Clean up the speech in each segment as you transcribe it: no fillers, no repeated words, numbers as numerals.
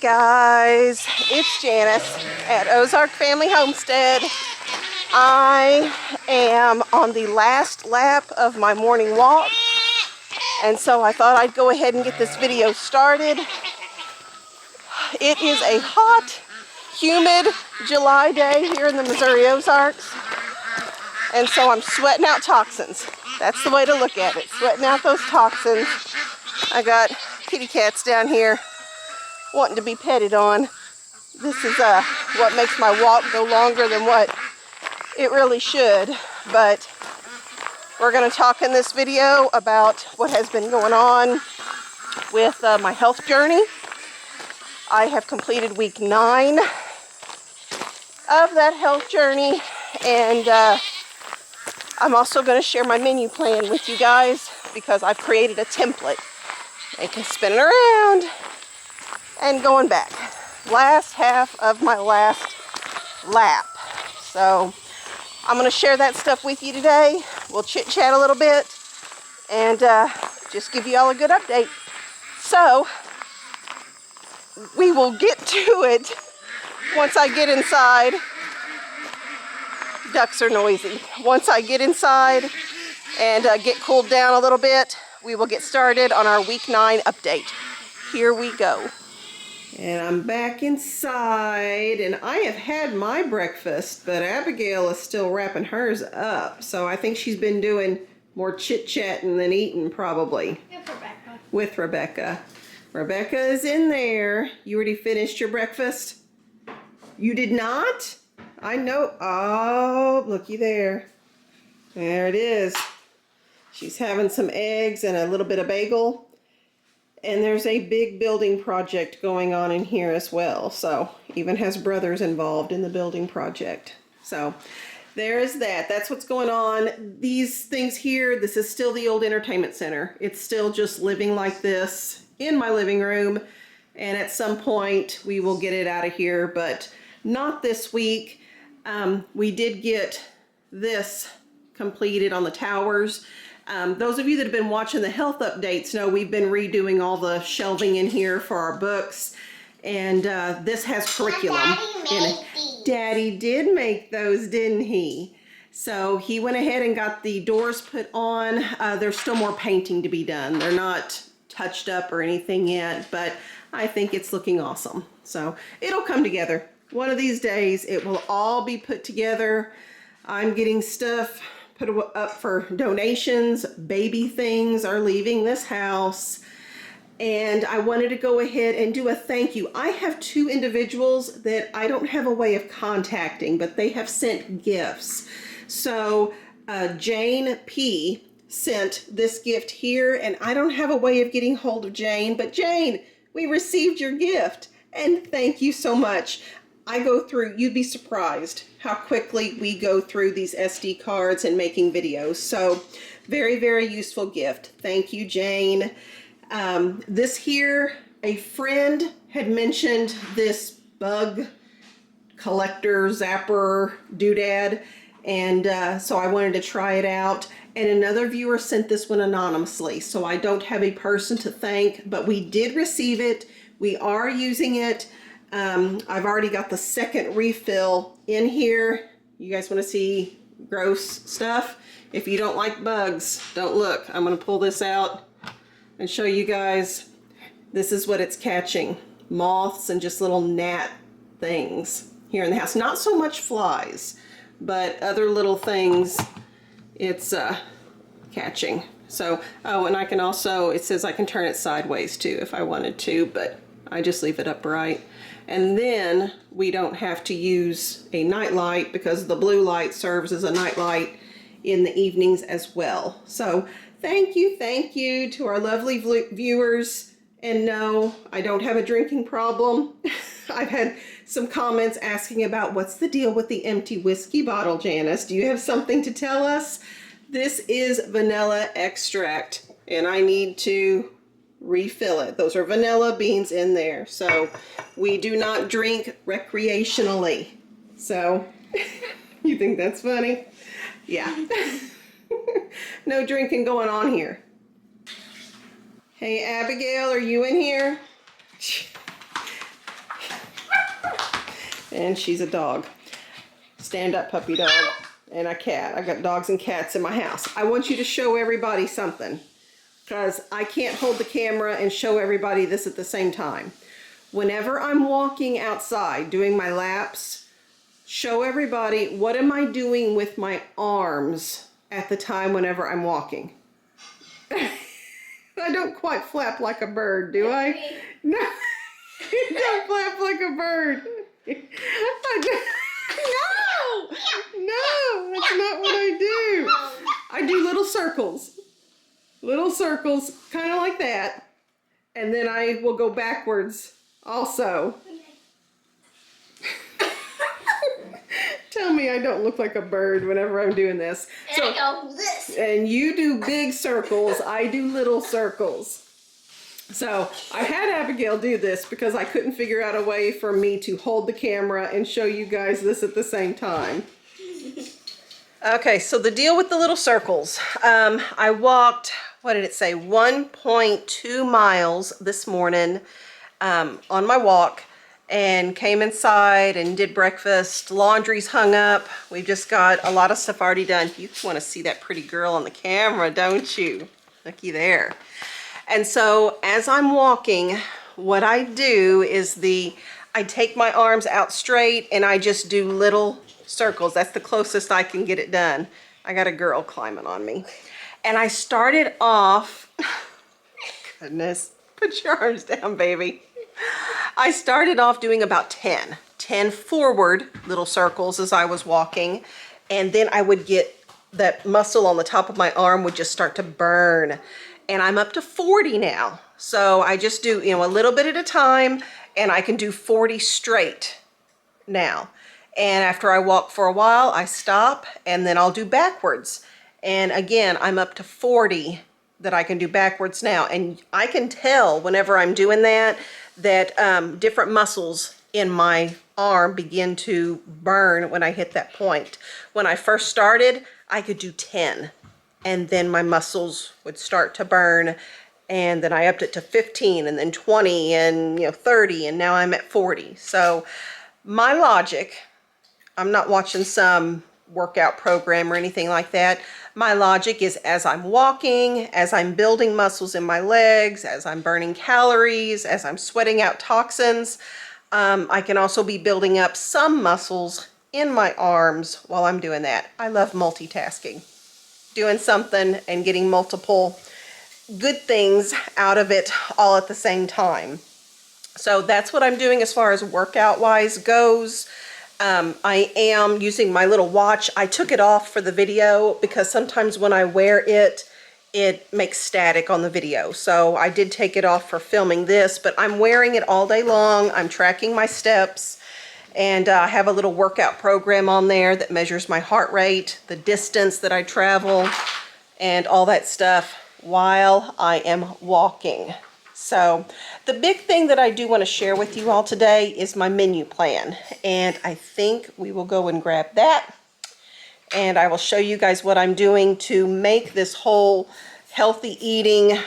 guys, it's Janice at Ozark Family Homestead. I am on the last lap of my morning walk, and so I thought I'd go ahead and get this video started. It is a hot, humid July day here in the Missouri Ozarks, and so I'm sweating out toxins. That's the way to look at it, sweating out those toxins. I got kitty cats down here wanting to be petted on. This is what makes my walk go longer than what it really should, but we're going to talk in this video about what has been going on with my health journey. I have completed week 9 of that health journey, and I'm also going to share my menu plan with you guys because I've created a template. I can spin it around and going back. Last half of my last lap. So I'm going to share that stuff with you today. We'll chit chat a little bit and just give you all a good update. So we will get to it once I get inside. Ducks are noisy. Once I get inside and get cooled down a little bit, we will get started on our week 9 update. Here we go. And I'm back inside, and I have had my breakfast, but Abigail is still wrapping hers up. So I think she's been doing more chit-chatting than eating, probably. With Rebekah. With Rebekah. Rebekah is in there. You already finished your breakfast? You did not? I know. Oh, looky there. There it is. She's having some eggs and a little bit of bagel. And there's a big building project going on in here as well. So even has brothers involved in the building project. So there is that. That's what's going on. These things here, this is still the old entertainment center. It's still just living like this in my living room. And at some point we will get it out of here, but not this week. We did get this completed on the towers. Those of you that have been watching the health updates know we've been redoing all the shelving in here for our books, and this has curriculum in it. Daddy did make those, didn't he? So he went ahead and got the doors put on. There's still more painting to be done. They're not touched up or anything yet, but I think it's looking awesome. So it'll come together. One of these days it will all be put together. I'm getting stuff put up for donations. Baby things are leaving this house, and I wanted to go ahead and do a thank you. I have 2 individuals that I don't have a way of contacting, but they have sent gifts. So Jane P sent this gift here, and I don't have a way of getting hold of Jane, but Jane, we received your gift, and thank you so much. I go through, you'd be surprised how quickly we go through these SD cards and making videos. So very, very useful gift. Thank you, Jane. This here, a friend had mentioned this bug collector, zapper, doodad, and so I wanted to try it out. And another viewer sent this one anonymously, so I don't have a person to thank, but we did receive it. We are using it. I've already got the second refill in here. You guys want to see gross stuff? If you don't like bugs, don't look. I'm going to pull this out and show you guys. This is what it's catching. Moths and just little gnat things here in the house. Not so much flies, but other little things it's catching. So, oh, and I can also, it says I can turn it sideways too if I wanted to, but I just leave it upright. And then we don't have to use a night light because the blue light serves as a night light in the evenings as well. So thank you to our lovely viewers. And no, I don't have a drinking problem. I've had some comments asking about what's the deal with the empty whiskey bottle, Janice? Do you have something to tell us? This is vanilla extract, and I need to refill it. Those are vanilla beans in there. So we do not drink recreationally. So you think that's funny? Yeah. No drinking going on here. Hey, Abigail, are you in here? And she's a dog. Stand-up puppy dog and a cat. I've got dogs and cats in my house. I want you to show everybody something because I can't hold the camera and show everybody this at the same time. Whenever I'm walking outside doing my laps, show everybody what am I doing with my arms at the time whenever I'm walking. I don't quite flap like a bird, do I? No, you don't flap like a bird. No, that's not what I do. I do little circles, kind of like that. And then I will go backwards also. Tell me I don't look like a bird whenever I'm doing this. And I go this. And you do big circles, I do little circles. So I had Abigail do this because I couldn't figure out a way for me to hold the camera and show you guys this at the same time. Okay, so the deal with the little circles. I walked, what did it say, 1.2 miles this morning on my walk, and came inside and did breakfast. Laundry's hung up. We've just got a lot of stuff already done. You want to see that pretty girl on the camera, don't you? Looky there. And so as I'm walking, what I do is I take my arms out straight and I just do little circles. That's the closest I can get it done. I got a girl climbing on me. And I started off, goodness, put your arms down, baby. I started off doing about 10 forward little circles as I was walking. And then I would get that muscle on the top of my arm would just start to burn. And I'm up to 40 now. So I just do, a little bit at a time, and I can do 40 straight now. And after I walk for a while, I stop, and then I'll do backwards. And again, I'm up to 40 that I can do backwards now. And I can tell whenever I'm doing that different muscles in my arm begin to burn when I hit that point. When I first started, I could do 10. And then my muscles would start to burn, and then I upped it to 15, and then 20, and 30, and now I'm at 40. So my logic, I'm not watching some workout program or anything like that. My logic is as I'm walking, as I'm building muscles in my legs, as I'm burning calories, as I'm sweating out toxins, I can also be building up some muscles in my arms while I'm doing that. I love multitasking. Doing something and getting multiple good things out of it all at the same time. So that's what I'm doing as far as workout wise goes. I am using my little watch. I took it off for the video because sometimes when I wear it, it makes static on the video. So I did take it off for filming this, but I'm wearing it all day long. I'm tracking my steps. And I have a little workout program on there that measures my heart rate, the distance that I travel, and all that stuff while I am walking. So the big thing that I do want to share with you all today is my menu plan. And I think we will go and grab that. And I will show you guys what I'm doing to make this whole healthy eating,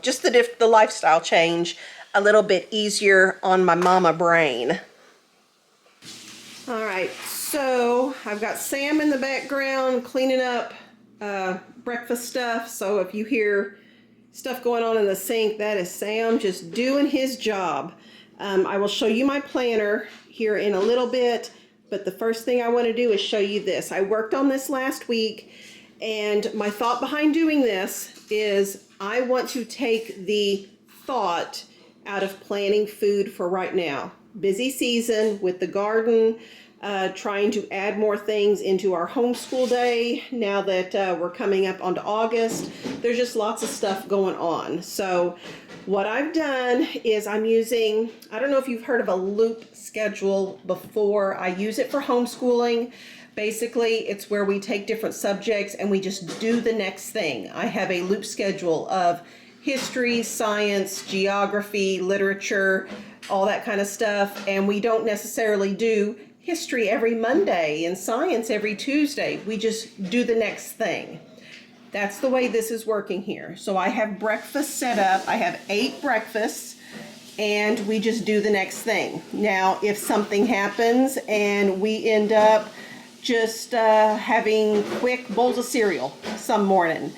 just the lifestyle change a little bit easier on my mama brain. All right, so I've got Sam in the background cleaning up breakfast stuff. So if you hear stuff going on in the sink, that is Sam just doing his job. I will show you my planner here in a little bit, but the first thing I want to do is show you this. I worked on this last week, and my thought behind doing this is I want to take the thought out of planning food for right now. Busy season with the garden, trying to add more things into our homeschool day now that we're coming up onto August. There's just lots of stuff going on. So what I've done is I'm using, I don't know if you've heard of a loop schedule before. I use it for homeschooling. Basically, it's where we take different subjects and we just do the next thing. I have a loop schedule of history, science, geography, literature, all that kind of stuff. And we don't necessarily do history every Monday and science every Tuesday. We just do the next thing. That's the way this is working here. So I have breakfast set up. I have 8 breakfasts and we just do the next thing. Now, if something happens and we end up just having quick bowls of cereal some morning,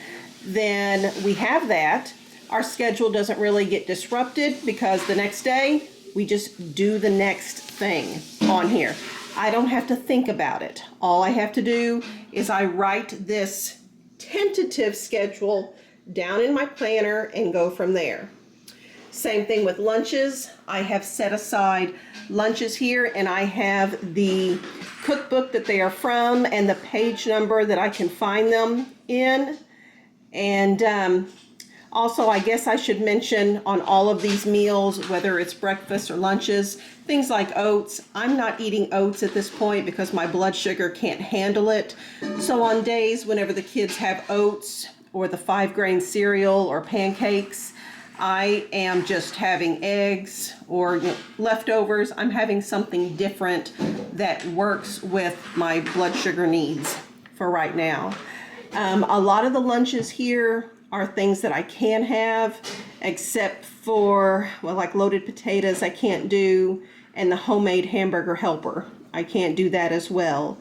then we have that. Our schedule doesn't really get disrupted because the next day we just do the next thing on here. I don't have to think about it. All I have to do is I write this tentative schedule down in my planner and go from there. Same thing with lunches. I have set aside lunches here, and I have the cookbook that they are from and the page number that I can find them in. And also, I guess I should mention on all of these meals, whether it's breakfast or lunches, things like oats. I'm not eating oats at this point because my blood sugar can't handle it. So on days whenever the kids have oats or the 5-grain cereal or pancakes, I am just having eggs or leftovers. I'm having something different that works with my blood sugar needs for right now. A lot of the lunches here are things that I can have, except for, well, like loaded potatoes I can't do, and the homemade hamburger helper. I can't do that as well.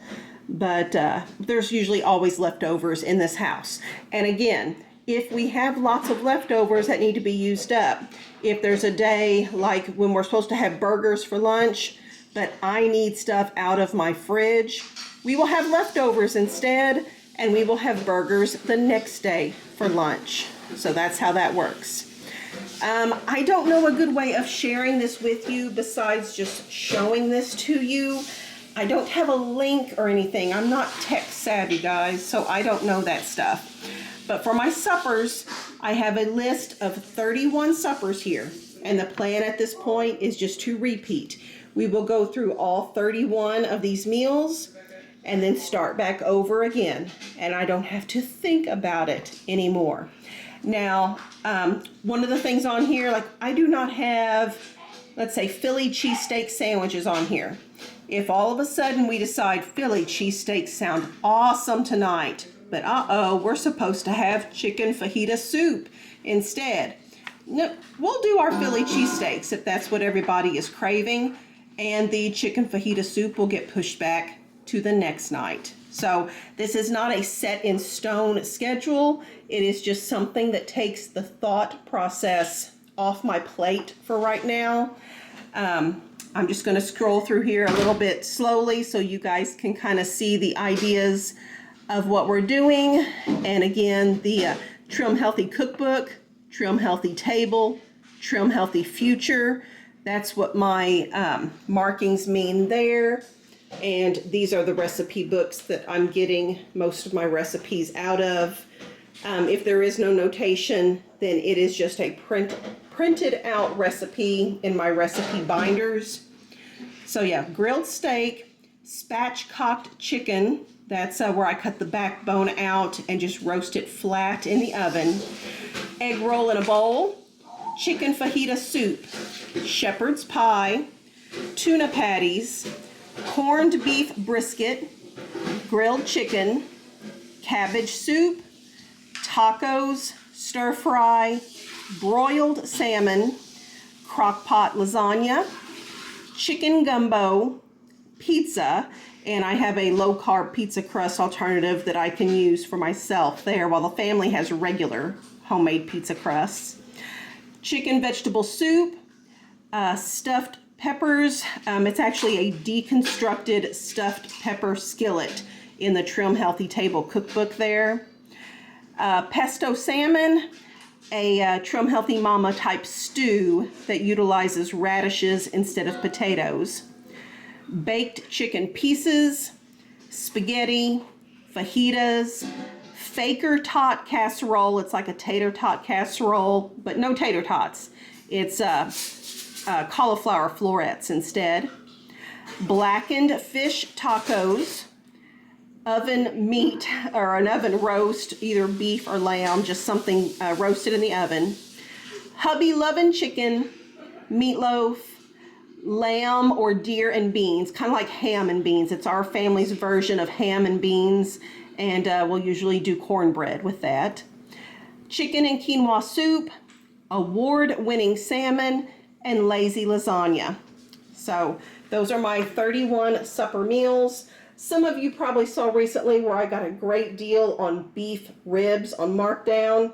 But there's usually always leftovers in this house. And again, if we have lots of leftovers that need to be used up, if there's a day like when we're supposed to have burgers for lunch, but I need stuff out of my fridge, we will have leftovers instead, and we will have burgers the next day for lunch. So that's how that works. I don't know a good way of sharing this with you besides just showing this to you. I don't have a link or anything. I'm not tech savvy, guys, so I don't know that stuff. But for my suppers, I have a list of 31 suppers here. And the plan at this point is just to repeat. We will go through all 31 of these meals and then start back over again. And I don't have to think about it anymore. Now, one of the things on here, like I do not have, let's say, Philly cheesesteak sandwiches on here. If all of a sudden we decide Philly cheesesteaks sound awesome tonight, but we're supposed to have chicken fajita soup instead. No, we'll do our Philly cheesesteaks if that's what everybody is craving, and the chicken fajita soup will get pushed back to the next night. So this is not a set in stone schedule. It is just something that takes the thought process off my plate for right now. I'm just going to scroll through here a little bit slowly so you guys can kind of see the ideas of what we're doing. And again, the Trim Healthy Cookbook, Trim Healthy Table, Trim Healthy Future. That's what my markings mean there. And these are the recipe books that I'm getting most of my recipes out of. If there is no notation, then it is just a printed out recipe in my recipe binders. So yeah, grilled steak, spatchcocked chicken. That's where I cut the backbone out and just roast it flat in the oven. Egg roll in a bowl, chicken fajita soup, shepherd's pie, tuna patties, corned beef brisket, grilled chicken, cabbage soup, tacos, stir fry, broiled salmon, crock pot lasagna, chicken gumbo, pizza, and I have a low carb pizza crust alternative that I can use for myself there while the family has regular homemade pizza crusts. Chicken vegetable soup, stuffed peppers. It's actually a deconstructed stuffed pepper skillet in the Trim Healthy Table cookbook there. Pesto salmon, a Trim Healthy Mama type stew that utilizes radishes instead of potatoes. Baked chicken pieces, spaghetti, fajitas, Faker tot casserole. It's like a tater tot casserole, but no tater tots. It's cauliflower florets instead. Blackened fish tacos, oven meat or an oven roast, either beef or lamb, just something roasted in the oven. Hubby lovin' chicken, meatloaf, lamb or deer and beans, kind of like ham and beans. It's our family's version of ham and beans, and we'll usually do cornbread with that. Chicken and quinoa soup, award-winning salmon, and lazy lasagna. So those are my 31 supper meals. Some of you probably saw recently where I got a great deal on beef ribs on markdown.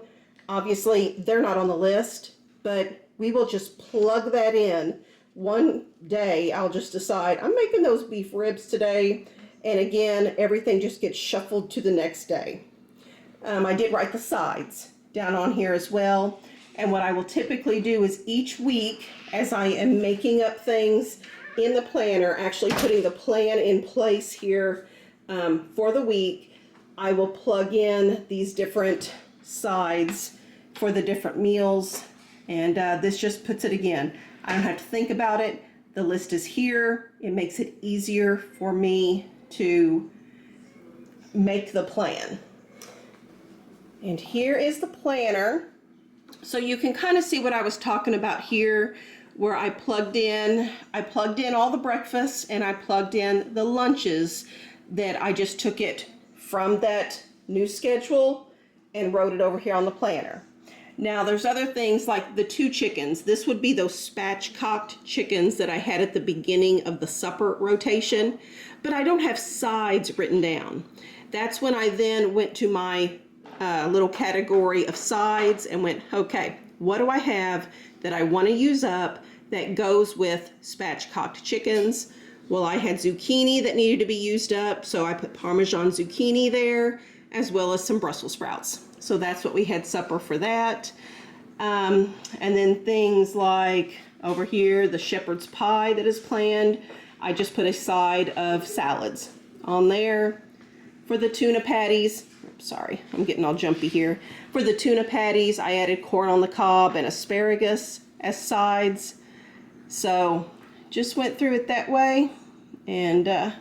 Obviously, they're not on the list, but we will just plug that in. One day, I'll just decide, I'm making those beef ribs today, and again, everything just gets shuffled to the next day. I did write the sides down on here as well, and what I will typically do is each week, as I am making up things in the planner, actually putting the plan in place here for the week, I will plug in these different sides for the different meals, and this just puts it again. I don't have to think about it. The list is here. It makes it easier for me to make the plan. And here is the planner. So you can kind of see what I was talking about here, where I plugged in all the breakfasts and I plugged in the lunches that I just took it from that new schedule and wrote it over here on the planner. Now there's other things like the 2 chickens. This would be those spatchcocked chickens that I had at the beginning of the supper rotation, but I don't have sides written down. That's when I then went to my little category of sides and went, okay, what do I have that I want to use up that goes with spatchcocked chickens? Well, I had zucchini that needed to be used up, so I put Parmesan zucchini there, as well as some Brussels sprouts. So that's what we had supper for that. And then things like over here, the shepherd's pie that is planned, I just put a side of salads on there. For the tuna patties, sorry, I'm getting all jumpy here. For the tuna patties, I added corn on the cob and asparagus as sides. So just went through it that way, and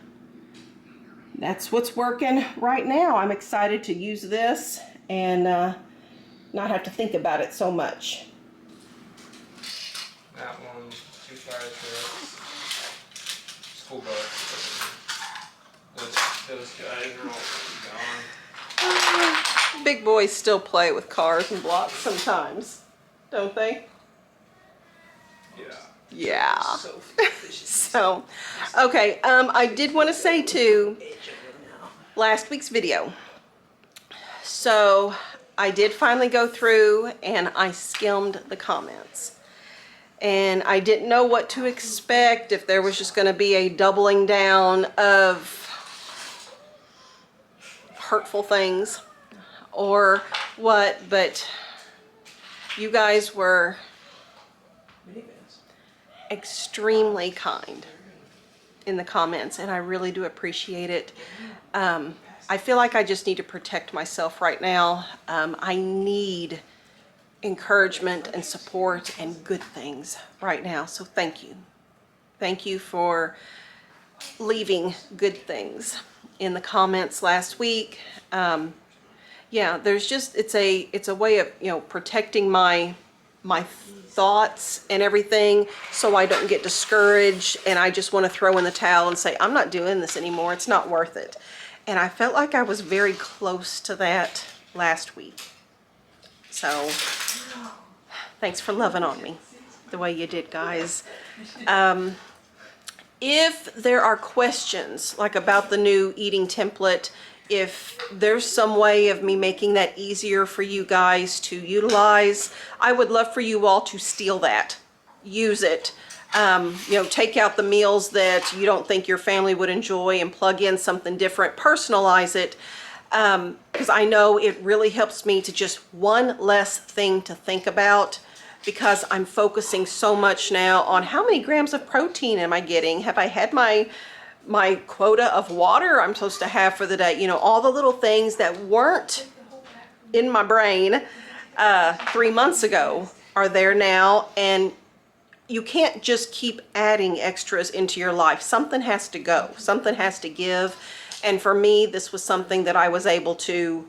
that's what's working right now. I'm excited to use this and not have to think about it so much. That one, 2 fire trucks, school bus. Those guys are all gone. Big boys still play with cars and blocks sometimes, don't they? Yeah. Yeah. So, okay, I did want to say too, last week's video. So I did finally go through and I skimmed the comments. And I didn't know what to expect, if there was just going to be a doubling down of hurtful things or what, but you guys were extremely kind in the comments, and I really do appreciate it. I feel like I just need to protect myself right now. I need encouragement and support and good things right now, so thank you. Thank you for leaving good things in the comments last week. Yeah, there's just, it's a way of, you know, protecting my thoughts and everything, so I don't get discouraged and I just want to throw in the towel and say, I'm not doing this anymore, it's not worth it. And I felt like I was very close to that last week. So thanks for loving on me the way you did, guys. If there are questions like about the new eating template, if there's some way of me making that easier for you guys to utilize, I would love for you all to steal that, use it. You know, take out the meals that you don't think your family would enjoy and plug in something different, personalize it, because I know it really helps me to just one less thing to think about, because I'm focusing so much now on how many grams of protein am I getting? Have I had my quota of water I'm supposed to have for the day? You know, all the little things that weren't in my brain 3 months ago are there now, and you can't just keep adding extras into your life. Something has to go, something has to give. And for me, this was something that I was able to,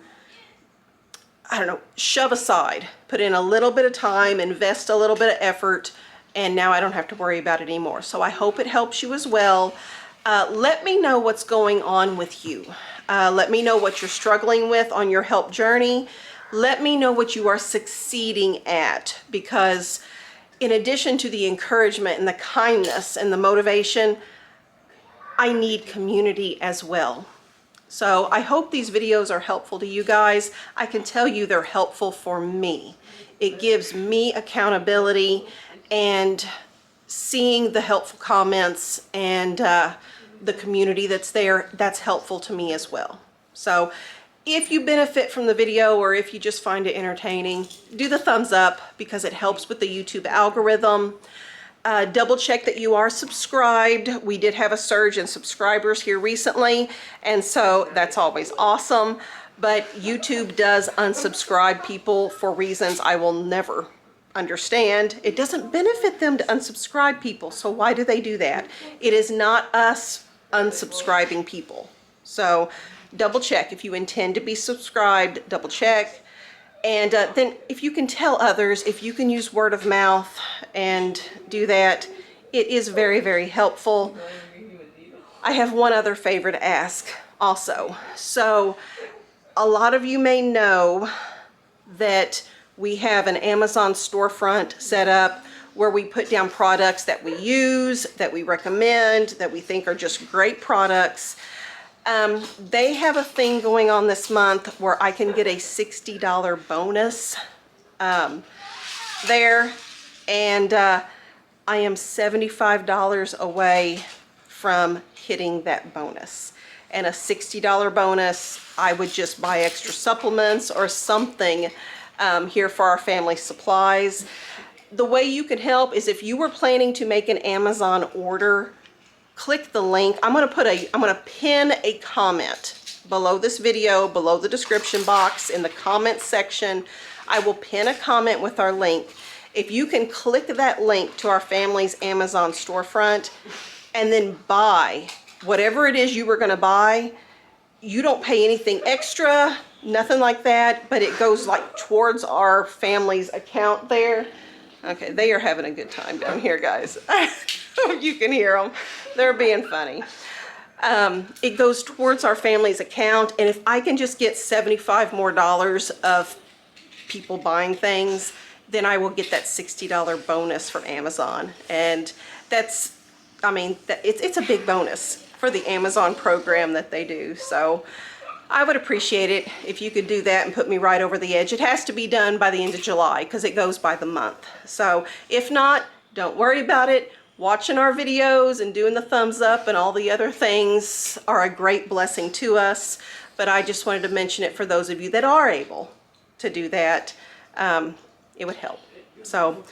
I don't know, shove aside, put in a little bit of time, invest a little bit of effort, and now I don't have to worry about it anymore. So I hope it helps you as well. Let me know what's going on with you. Let me know what you're struggling with on your help journey. Let me know what you are succeeding at, because in addition to the encouragement and the kindness and the motivation, I need community as well. So I hope these videos are helpful to you guys. I can tell you they're helpful for me. It gives me accountability, and seeing the helpful comments and the community that's there, that's helpful to me as well. So if you benefit from the video, or if you just find it entertaining, do the thumbs up because it helps with the YouTube algorithm. Double check that you are subscribed. We did have a surge in subscribers here recently, and so that's always awesome. But YouTube does unsubscribe people for reasons I will never understand. It doesn't benefit them to unsubscribe people, so why do they do that? It is not us unsubscribing people. So double check. If you intend to be subscribed, double check. And then if you can tell others, if you can use word of mouth and do that, it is very, very helpful. I have one other favor to ask also. So a lot of you may know that we have an Amazon storefront set up where we put down products that we use, that we recommend, that we think are just great products. They have a thing going on this month where I can get a $60 bonus there, and I am $75 away from hitting that bonus. And a $60 bonus, I would just buy extra supplements or something here for our family supplies. The way you can help is if you were planning to make an Amazon order, click the link. I'm gonna pin a comment below this video, below the description box in the comment section. I will pin a comment with our link. If you can click that link to our family's Amazon storefront and then buy whatever it is you were gonna buy, you don't pay anything extra, nothing like that, but it goes like towards our family's account there. Okay, they are having a good time down here, guys. You can hear them. They're being funny. It goes towards our family's account, and if I can just get $75 more of people buying things, then I will get that $60 bonus from Amazon. And that's, I mean, it's a big bonus for the Amazon program that they do. So I would appreciate it if you could do that and put me right over the edge. It has to be done by the end of July because it goes by the month. So if not, don't worry about it. Watching our videos and doing the thumbs up and all the other things are a great blessing to us. But I just wanted to mention it for those of you that are able to do that. It would help. So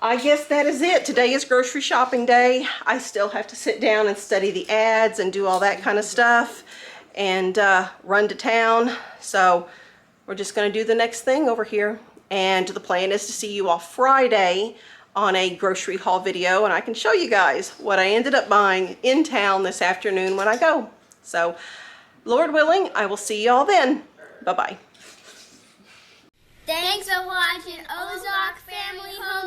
I guess that is it. Today is grocery shopping day. I still have to sit down and study the ads and do all that kind of stuff and run to town. So we're just going to do the next thing over here. And the plan is to see you all Friday on a grocery haul video, and I can show you guys what I ended up buying in town this afternoon when I go. So Lord willing, I will see you all then. Bye-bye. Thanks for watching Ozark Family Home.